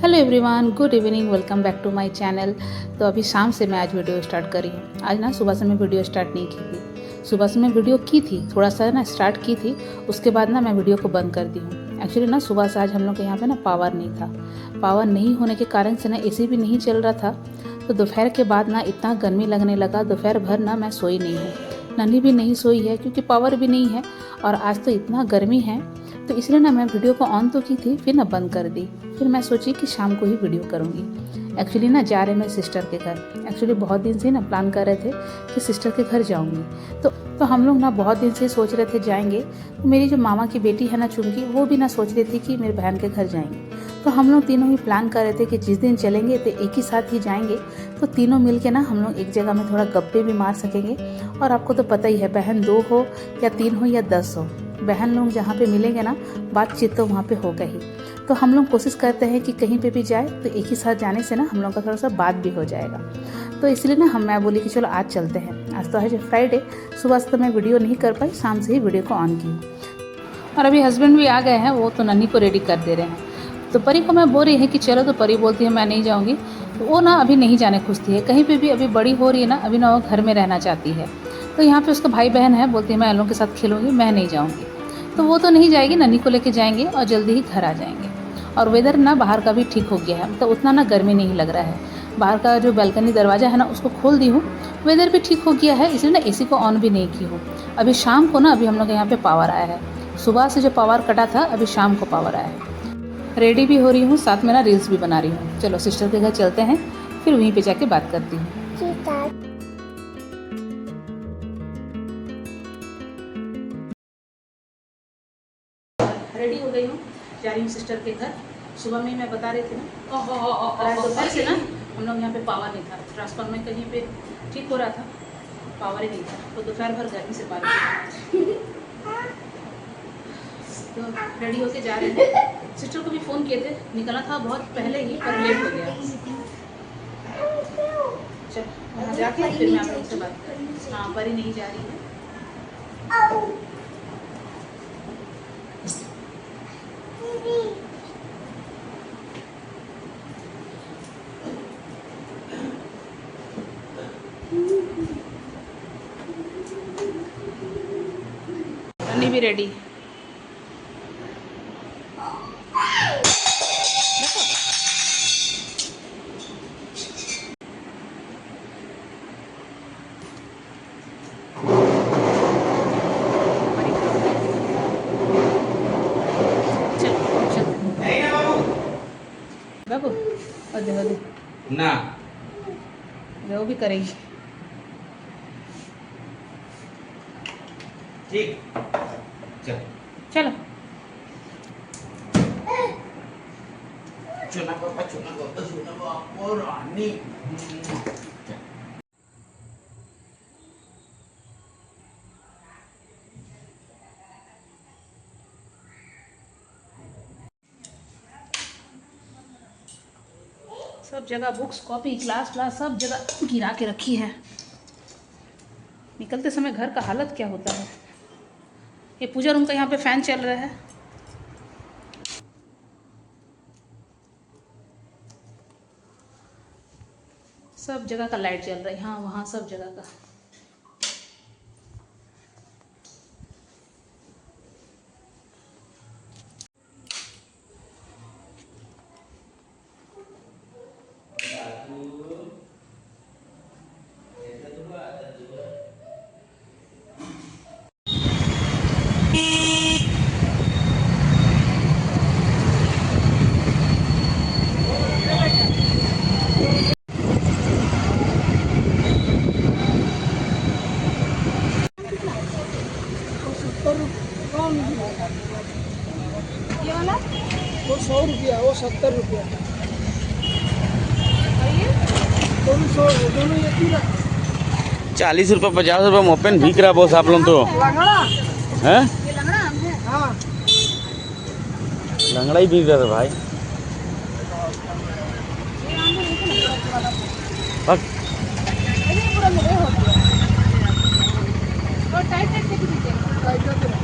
Hello everyone, good evening, welcome back to my channel. तो अभी शाम से मैं आज वीडियो स्टार्ट करी हूँ। आज ना सुबह से मैं वीडियो स्टार्ट नहीं की थी। सुबह से मैं वीडियो की थी, थोड़ा सा ना स्टार्ट की थी, उसके बाद ना मैं वीडियो को बंद कर दी हूँ। एक्चुअली ना सुबह से आज हम लोग के यहाँ पे ना पावर नहीं था। पावर नहीं होने के कारण से ना एसी भी नहीं चल रहा था। तो दोपहर के बाद ना इतना गर्मी लगने लगा, दोपहर भर ना मैं सोई नहीं हूँ। नन्ही भी नहीं सोई है क्योंकि पावर भी नहीं है और आज तो इतना गर्मी है। तो इसलिए ना मैं वीडियो को ऑन तो की थी, फिर ना बंद कर दी। फिर मैं सोची कि शाम को ही वीडियो करूँगी। एक्चुअली ना जा रहे मैं सिस्टर के घर। एक्चुअली बहुत दिन से ना प्लान कर रहे थे कि सिस्टर के घर जाऊँगी। तो हम लोग ना बहुत दिन से सोच रहे थे जाएंगे। तो मेरी जो मामा की बेटी है ना चुमकी, वो भी ना सोच रही थी कि मेरे बहन के घर जाएंगे। तो हम लोग तीनों ही प्लान कर रहे थे कि जिस दिन चलेंगे तो एक ही साथ ही जाएंगे। तो तीनों मिल के ना हम लोग एक जगह में थोड़ा गप्पे भी मार सकेंगे। और आपको तो पता ही है, बहन 2 हो या 3 हो या 10 हो, बहन लोग जहाँ पे मिलेंगे ना, बातचीत तो वहाँ पे होगा ही। तो हम लोग कोशिश करते हैं कि कहीं पे भी जाए तो एक ही साथ जाने से ना हम लोग का थोड़ा सा बात भी हो जाएगा। तो इसलिए ना मैं बोली कि चलो आज चलते हैं। आज तो है फ्राइडे, सुबह से तो मैं वीडियो नहीं कर पाई, शाम से ही वीडियो को ऑन की। और अभी हस्बैंड भी आ गए हैं, वो तो नन्ही को रेडी कर दे रहे हैं। तो परी को मैं बोल रही है कि चलो, तो परी बोलती है मैं नहीं जाऊँगी। तो वो ना अभी नहीं जाने खुशती है कहीं पे भी, अभी बड़ी हो रही है ना, अभी ना वो घर में रहना चाहती है। तो यहाँ पे उसका भाई बहन है, बोलती है मैं इन लोगों के साथ खेलूँगी, मैं नहीं जाऊँगी। तो वो तो नहीं जाएगी, नन्ही को लेके जाएंगे और जल्दी ही घर आ जाएंगे। और वेदर ना बाहर का भी ठीक हो गया है, तो उतना ना गर्मी नहीं लग रहा है। बाहर का जो बालकनी दरवाज़ा है ना, उसको खोल दी हूँ, वेदर भी ठीक हो गया है, इसलिए ना एसी को ऑन भी नहीं की हूँ। अभी शाम को ना, अभी हम लोग यहाँ पे पावर आया है। सुबह से जो पावर कटा था, अभी शाम को पावर आया है। रेडी भी हो रही हूँ, साथ में ना रील्स भी बना रही हूँ। चलो सिस्टर के घर चलते हैं, फिर वहीं पे जाके बात करती हूँ। रेडी हो गई हूँ, जा रही हूँ सिस्टर के घर। सुबह में मैं बता रही थी ना, दोपहर से ना हम लोग यहाँ पे पावर नहीं था। ट्रांसफार्मर कहीं पे ठीक हो रहा था, पावर ही नहीं था। तो दोपहर भर गर्मी से पानी तो रेडी होके जा रहे हैं। सिस्टर को भी फ़ोन किए थे, निकला था बहुत पहले ही, पर लेट हो गया। चल वहाँ जाके फिर मैं आप लोग से बात करूँ। हाँ, परी नहीं जा रही है। अन्नी भी रेडी। बाबू और दे ना, वो भी करेगी। ठीक, चलो चलो। चुना पापा और रानी। सब जगह बुक्स, कॉपी, ग्लास सब जगह गिरा के रखी है। निकलते समय घर का हालत क्या होता है। ये पूजा रूम का यहाँ पे फैन चल रहा है। सब जगह का लाइट चल रहा है, यहाँ वहाँ सब जगह का। ये वाला वो 100 रुपया, वो 70 रुपया, दोनों 100, दोनों एक ही 40 रुपये 50 रुपये मोपेन बिक रहा बॉस आप लोग तो हैं? ये लंगड़ा आम है। हाँ, लंगड़ा ही बिक रहा था भाई। ये आम है, ये लंगड़ा वाला पक ये पूरा मेरे हो गया। और टाइट टाइट कैसे दीजिएगा?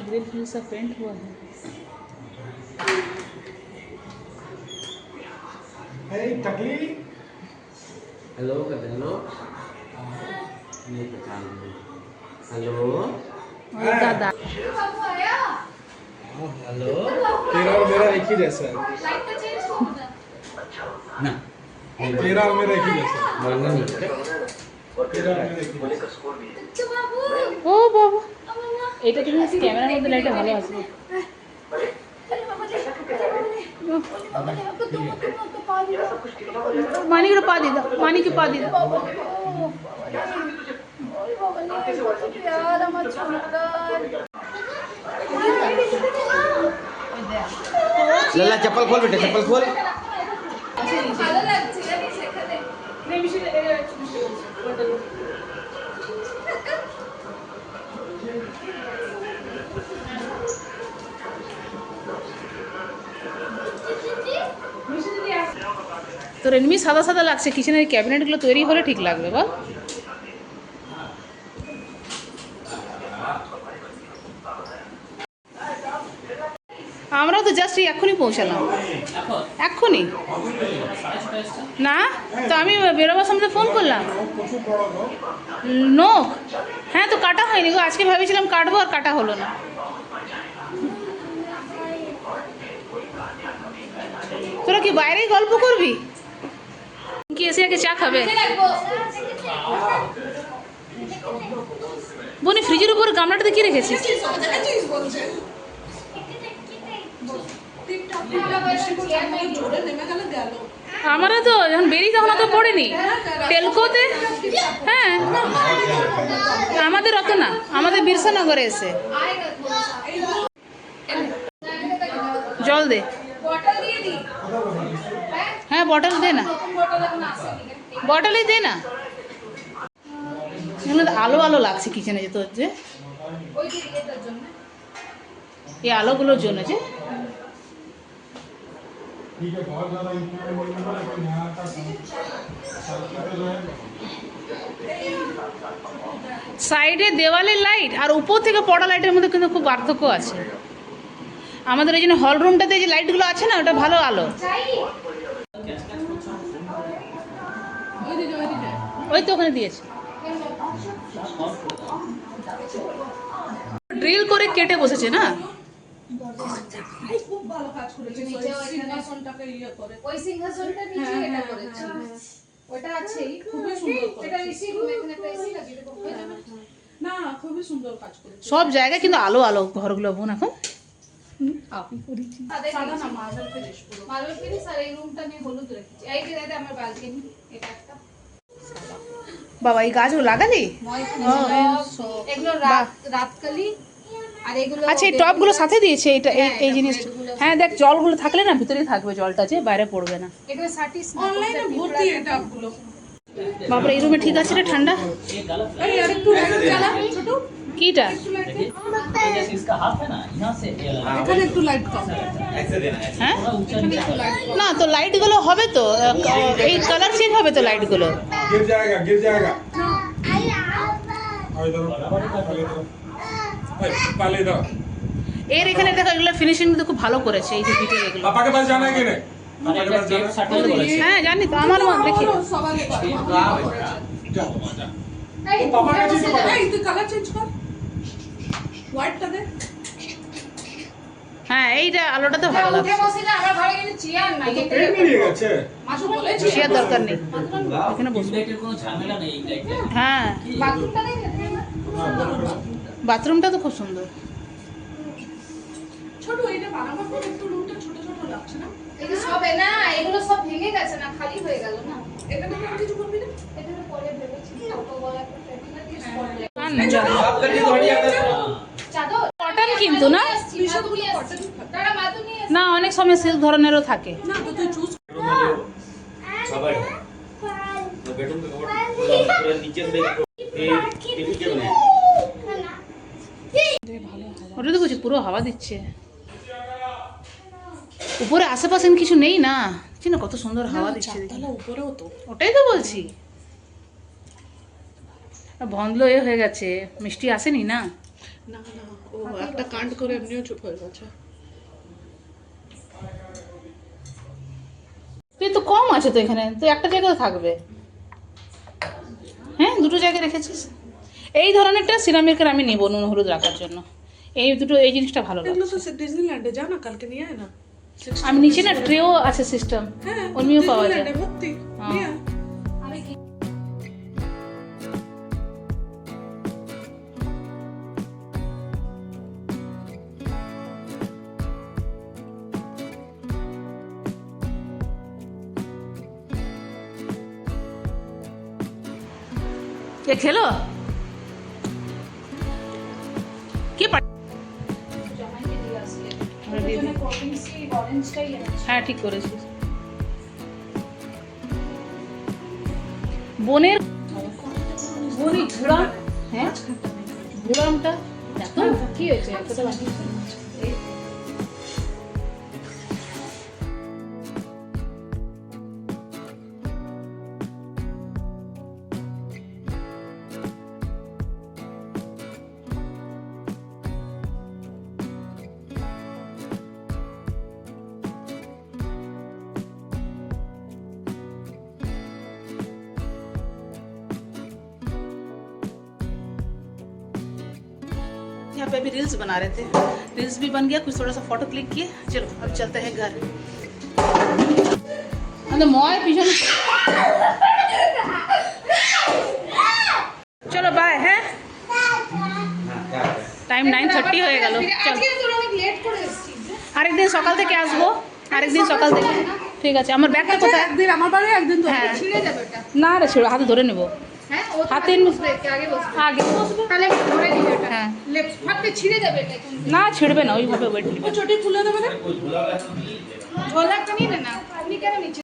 ग्रिल फिर सब पेंट हुआ है। हेलो कहते हेलो नहीं पहचान हेलो और दादा हेलो तेरा और मेरा एक ही जैसा है। ना तेरा और मेरा एक ही जैसा है। मांगा नहीं तेरा और मेरा एक ही जैसा ও বাবা এটা তুমি ক্যামেরার মধ্যে লাইটে ভালো আসবে। पानी के पा दी पानी के पा दी लल्ला चप्पल खोल बेटा चप्पल खोल তোর এমনি সাদা সাদা লাগছে, কিচেনের ক্যাবিনেটগুলো তৈরি হলে ঠিক লাগবে বল। আমরাও তো জাস্ট এক্ষুনি পৌঁছালাম, এক্ষুনি না তো আমি বেরোবার সময় ফোন করলাম নোক। হ্যাঁ তো কাটা হয়নি গো, আজকে ভেবেছিলাম কাটবো আর কাটা হলো না। তোরা কি বাইরেই গল্প করবি কি এসে আগে চা খাবে? বনি ফ্রিজের উপর গামলাটাতে কি রেখেছিস? আমারও তো যখন বেরিয়ে তখন অত পড়েনি টেলকোতে। হ্যাঁ আমাদের অত না, আমাদের বিরসানগরে এসে জল দে। হ্যাঁ বটল দে না, বটলই দে না। এগুলো আলো আলো লাগছে কিচেনে যে তোর যে এই আলোগুলোর জন্য যে সাইডে দেওয়ালের লাইট আর উপর থেকে পড়া লাইটের মধ্যে কিন্তু খুব পার্থক্য আছে। আমাদের ওই জন্য হল রুমটাতে যে লাইটগুলো আছে না ওটা ভালো আলো। ওই তো ওখানে দিয়েছে, ড্রিল করে কেটে বসেছে না। খুব ভালো কাজ করেছে সিংহাসনটাকে ইয়ে করে ওই সিংহাসনটা নিচে এটা করেছে ওটা আছেই খুবই সুন্দর এটা রিসিভ এখানে একটা এসি লাগিয়ে দেবো না খুবই সুন্দর কাজ করেছে সব জায়গায় কিন্তু আলো আলো ঘরগুলো বোন এখন আপনি করেছি সাদা না মার্বেল ফিনিশ পুরো মার্বেল ফিনিশ আর এই রুমটা নিয়ে হলুদ রেখেছি এই যে দাদা আমার ব্যালকনি এটা একটা বাবা এই গাছগুলো লাগালি? এগুলো রাতকালি আর এগুলো আচ্ছা এই টপগুলো সাথে দিয়েছে এটা এই জিনিস। হ্যাঁ দেখ জলগুলো থাকলে না ভিতরেই থাকবে, জলটা যে বাইরে পড়বে না। এগুলো সার্টিস অনলাইনে ভর্তি এটা টপগুলো। বাবা এই রুমে ঠিক আছে রে ঠান্ডা? এই আর একটু লাইট জ্বালা ছোট কিটা जैसे इसका हाथ है ना यहाँ से ये लगा এখানে একটু লাইট কম হ্যাঁ এখানে একটু লাইট কম না তো লাইটগুলো হবে তো এই কালার চেঞ্জ হবে তো লাইটগুলো। गिर जाएगा गिर जाएगा पहले इधर এর এখানে দেখো এগুলো ফিনিশিং কিন্তু খুব ভালো করেছে এই যে ভিতরে এগুলো। पापा के पास जाना है कि नहीं মানে একটা টেপ শাটল করেছে হ্যাঁ জানি তো আমার মন দেখি সবাই করে वो पापा का चीज पकड़ এই তুই কালার চেঞ্জ কর হোয়াইটটা দে হ্যাঁ এইটা আলোটা তো ভালো লাগছে। বসে না আমার ঘরে কিন্তু চেয়ার নাই पेट में लिए गए মাসু বলেছে চেয়ার দরকার নেই এখানে বসবো। লাইটের কোনো ঝামেলা নেই এই লাইটে হ্যাঁ বাথরুমটা দেখে বাথরুমটা তো খুব সুন্দর। ছোট এটা বানাবার পর একটু রুমটা ছোট ছোট লাগছে না এটা সব না এগুলো সব ভেঙে গেছে না খালি হয়ে গেল না এটা তো কিছু করবি না এটা পরে ভেবেছি ছোট বড় একটা ফ্যামিলি দিয়ে চাদর কটন কিন্তু না বিষয়গুলো কটন তারা মাদু নিয়ে না অনেক সময় সিল্ক ধরনেরও থাকে। না তো তুই চুজ सबर बेडरूम का कवर पूरा नीचे से टीवी के बने ওটা তো বলছি পুরো হাওয়া দিচ্ছে উপরে আশেপাশে কিছু নেই না চিনো কত সুন্দর হাওয়া দিচ্ছে দেখি। উপরেও তো ওটাই তো বলছি বন্ধ হয়ে গেছে, মিষ্টি আসেনি না। না না ও একটা কাণ্ড করে এমনিও চুপ হয়ে গেছে। তুই তো কম আছে তো এখানে, তুই একটা জায়গায় থাকবে। হ্যাঁ, দুটো জায়গায় রেখেছিস। এই ধরনেরটা সিরামিকের আমি নেবো নুন হলুদ রাখার জন্য। এই দুটো, এই জিনিসটা ভালো লাগে। এগুলো তো ডিজনিল্যান্ডে যা না, কালকে নিয়ে আয় না। আমি নিচে না ট্রেও আছে সিস্টেম, হ্যাঁ ওইও পাওয়া যায়। ডিজনিল্যান্ডে ভর্তি নিয়ে আয়। ये खेलो কি হ্যাঁ ঠিক করেছিস। বোনের ঘোড়াম, হ্যাঁ ঘোড়ামটা দেখো কি হয়েছে একটা বানিয়েছে। यहाँ पे अभी रील्स बना रहे थे, रील्स भी बन गया, कुछ थोड़ा सा फोटो क्लिक किए। चलो अब चलते हैं घर। अरे मॉय पीछे चलो बाय। है টাইম 9:30 হয়ে গেল। চল আরেকদিন সকাল থেকে আসবো, আরেকদিন সকাল থেকে। ঠিক আছে, আমার ব্যাগটা কোথায়? একদিন আমার বাড়ি একদিন তো হ্যাঁ ছিঁড়ে যাবে ওটা। না রে ছেড়ে হাতে ধরে নেবো। হ্যাঁ ও হাতে বসবে, একটু আগে বসবে। আগে বসবো। তাহলে একটু ধরে নিবে ওটা। হ্যাঁ লেফট হাতে ছিঁড়ে যাবে এটা এখন। না ছিড়বে না, ওইভাবে ওয়েট নিবে। চটি খুলে দেবে না। ঝোলাটা নিয়ে নে না, আপনি কেন নিচে?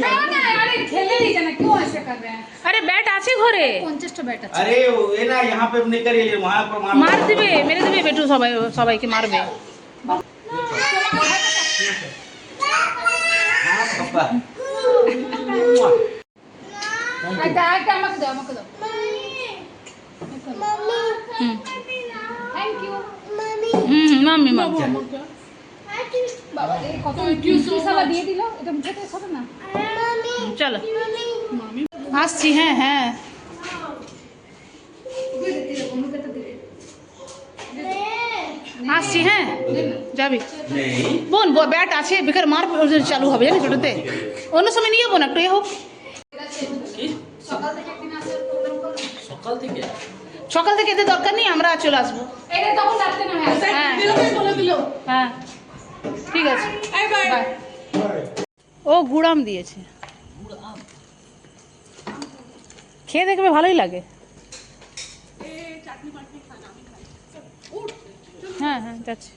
না না আরে খেলে नहीं जाना, क्यों ऐसे कर रहे हैं? আরে ব্যাট আছে ঘরে, 50টা ব্যাট আছে। अरे ये ना यहाँ पे नहीं करिए, वहाँ पर মার দিবে, মেরে দিবে বেটু, সবাই সবাইকে মারবে। हाँ पापा এটা আমাকে দাও, আমাকে দাও। হুম থ্যাংক ইউ। মাম্মি মাম্মি বাবা রে কত কিউসালা দিয়ে দিল, এটা মুখে সরে না। চলো আসছি। হ্যাঁ হ্যাঁ আসছি। হ্যাঁ যাবি नहीं বোন, ব্যাট আছে, বেকার মার চালু হবে জানিস ওটাতে। অন্য সময় নিয়ে বোন একটু এ হোক। সকাল থেকে একদিন আসার প্রোগ্রাম করো। সকাল থেকে এতে দরকার নেই, আমরা চলে আসবো। এটা তখন রাখতে না হয়। হ্যাঁ বলে দিল। হ্যাঁ ঠিক আছে বাই বাই। বাই। ও গুড়াম দিয়েছে, খেয়ে দেখবে ভালোই লাগে। হ্যাঁ হ্যাঁ যাচ্ছি।